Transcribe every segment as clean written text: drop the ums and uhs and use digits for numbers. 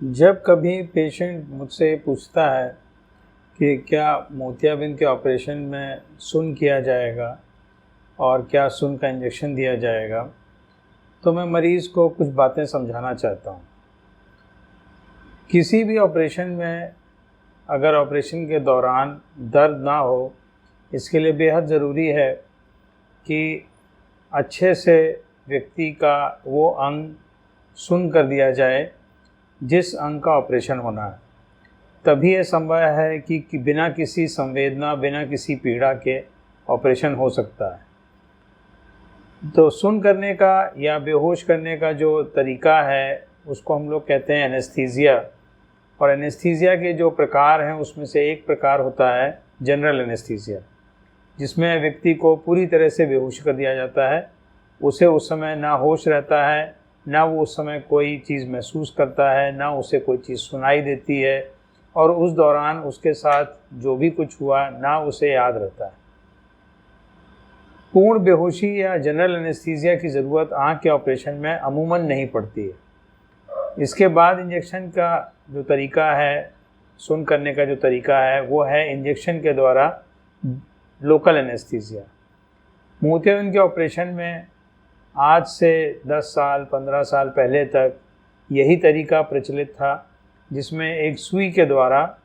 जब कभी पेशेंट मुझसे पूछता है कि क्या मोतियाबिंद के ऑपरेशन में सुन किया जाएगा और क्या सुन का इंजेक्शन दिया जाएगा, तो मैं मरीज़ को कुछ बातें समझाना चाहता हूँ। किसी भी ऑपरेशन में अगर ऑपरेशन के दौरान दर्द ना हो, इसके लिए बेहद ज़रूरी है कि अच्छे से व्यक्ति का वो अंग सुन कर दिया जाए जिस अंग का ऑपरेशन होना है। तभी ये संभव है कि बिना किसी संवेदना, बिना किसी पीड़ा के ऑपरेशन हो सकता है। तो सुन करने का या बेहोश करने का जो तरीका है उसको हम लोग कहते हैं एनेस्थीसिया। और एनेस्थीसिया के जो प्रकार हैं उसमें से एक प्रकार होता है जनरल एनेस्थीसिया, जिसमें व्यक्ति को पूरी तरह से बेहोश कर दिया जाता है। उसे उस समय ना होश रहता है, ना वो उस समय कोई चीज़ महसूस करता है, ना उसे कोई चीज़ सुनाई देती है, और उस दौरान उसके साथ जो भी कुछ हुआ ना उसे याद रहता है। पूर्ण बेहोशी या जनरल एनेस्थीसिया की ज़रूरत आँख के ऑपरेशन में अमूमन नहीं पड़ती है। इसके बाद इंजेक्शन का जो तरीका है, सुन करने का जो तरीका है, वो है इंजेक्शन के द्वारा लोकल एनेस्थीसिया। मोतियाबिंद के ऑपरेशन में आज से 10 साल 15 साल पहले तक यही तरीका प्रचलित था, जिसमें एक सुई के द्वारा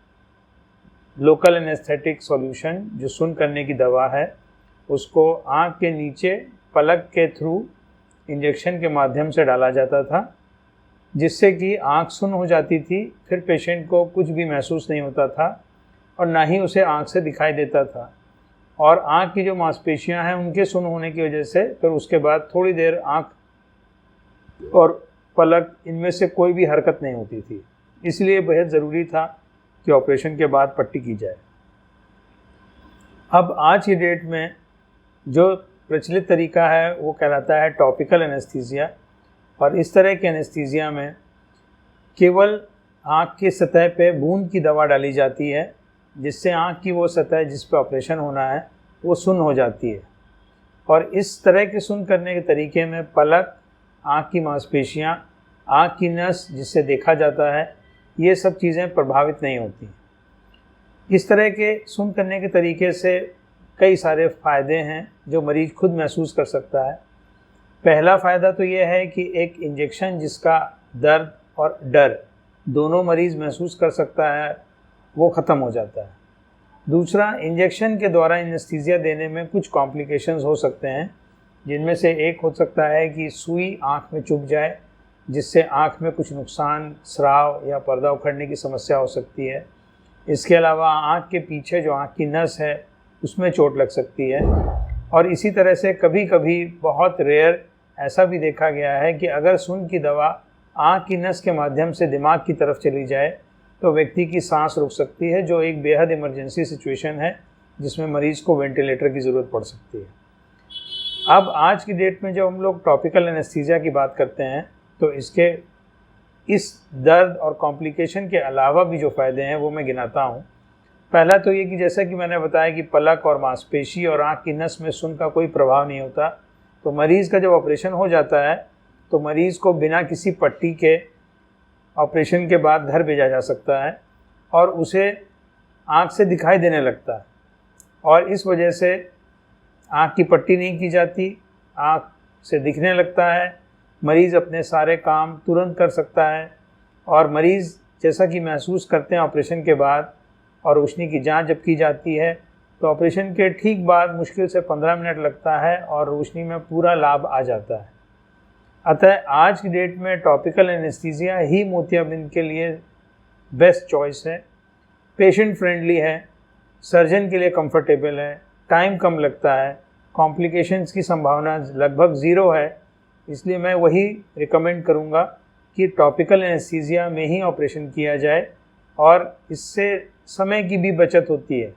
लोकल एनेस्थेटिक सॉल्यूशन, जो सुन करने की दवा है, उसको आँख के नीचे पलक के थ्रू इंजेक्शन के माध्यम से डाला जाता था, जिससे कि आँख सुन हो जाती थी। फिर पेशेंट को कुछ भी महसूस नहीं होता था और ना ही उसे आँख से दिखाई देता था। और आँख की जो मांसपेशियां हैं उनके सुन होने की वजह से फिर उसके बाद थोड़ी देर आँख और पलक, इनमें से कोई भी हरकत नहीं होती थी। इसलिए बेहद ज़रूरी था कि ऑपरेशन के बाद पट्टी की जाए। अब आज की डेट में जो प्रचलित तरीका है वो कहलाता है टॉपिकल एनेस्थीसिया। और इस तरह के एनेस्थीसिया में केवल आँख की सतह पे बूंद की दवा डाली जाती है, जिससे आँख की वो सतह जिस पे ऑपरेशन होना है वो सुन्न हो जाती है। और इस तरह के सुन्न करने के तरीके में पलक, आँख की मांसपेशियाँ, आँख की नस जिससे देखा जाता है, ये सब चीज़ें प्रभावित नहीं होती। इस तरह के सुन्न करने के तरीके से कई सारे फ़ायदे हैं जो मरीज़ खुद महसूस कर सकता है। पहला फ़ायदा तो ये है कि एक इंजेक्शन जिसका दर्द और डर दोनों मरीज़ महसूस कर सकता है, वो ख़त्म हो जाता है। दूसरा, इंजेक्शन के द्वारा एनेस्थीसिया देने में कुछ कॉम्प्लिकेशंस हो सकते हैं, जिनमें से एक हो सकता है कि सुई आँख में चुभ जाए, जिससे आँख में कुछ नुकसान, स्राव या पर्दा उखड़ने की समस्या हो सकती है। इसके अलावा आँख के पीछे जो आँख की नस है उसमें चोट लग सकती है। और इसी तरह से कभी कभी, बहुत रेयर, ऐसा भी देखा गया है कि अगर सुन की दवा आँख की नस के माध्यम से दिमाग की तरफ चली जाए तो व्यक्ति की सांस रुक सकती है, जो एक बेहद इमरजेंसी सिचुएशन है जिसमें मरीज़ को वेंटिलेटर की ज़रूरत पड़ सकती है। अब आज की डेट में जब हम लोग टॉपिकल एनेस्थीसिया की बात करते हैं तो इसके इस दर्द और कॉम्प्लिकेशन के अलावा भी जो फ़ायदे हैं वो मैं गिनाता हूँ। पहला तो ये कि जैसा कि मैंने बताया कि पलक और मांसपेशी और आँख की नस में सुन का कोई प्रभाव नहीं होता, तो मरीज़ का जब ऑपरेशन हो जाता है तो मरीज़ को बिना किसी पट्टी के ऑपरेशन के बाद घर भेजा जा सकता है और उसे आँख से दिखाई देने लगता है। और इस वजह से आँख की पट्टी नहीं की जाती, आँख से दिखने लगता है, मरीज़ अपने सारे काम तुरंत कर सकता है। और मरीज़ जैसा कि महसूस करते हैं ऑपरेशन के बाद, और रोशनी की जांच जब की जाती है तो ऑपरेशन के ठीक बाद मुश्किल से 15 मिनट लगता है और रोशनी में पूरा लाभ आ जाता है। अतः आज की डेट में टॉपिकल एनेस्थीसिया ही मोतियाबिंद के लिए बेस्ट चॉइस है। पेशेंट फ्रेंडली है, सर्जन के लिए कंफर्टेबल है, टाइम कम लगता है, कॉम्प्लिकेशंस की संभावना लगभग ज़ीरो है। इसलिए मैं वही रिकमेंड करूँगा कि टॉपिकल एनेस्थीसिया में ही ऑपरेशन किया जाए। और इससे समय की भी बचत होती है,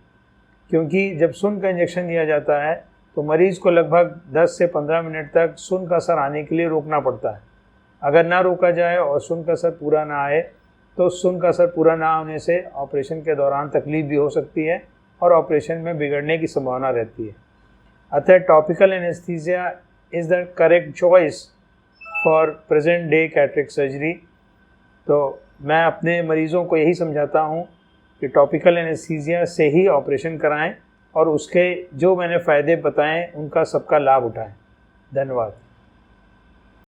क्योंकि जब सुन का इंजेक्शन दिया जाता है तो मरीज़ को लगभग 10 से 15 मिनट तक सुन का असर आने के लिए रोकना पड़ता है। अगर ना रोका जाए और सुन का असर पूरा ना आए तो सुन का असर पूरा ना होने से ऑपरेशन के दौरान तकलीफ़ भी हो सकती है और ऑपरेशन में बिगड़ने की संभावना रहती है। अतः topical anaesthesia is the correct choice for present day cataract surgery. तो मैं अपने मरीज़ों को यही समझाता हूँ कि टॉपिकल एनेस्थीसिया से ही ऑपरेशन कराएं और उसके जो मैंने फ़ायदे बताएं उनका सबका लाभ उठाएं। धन्यवाद।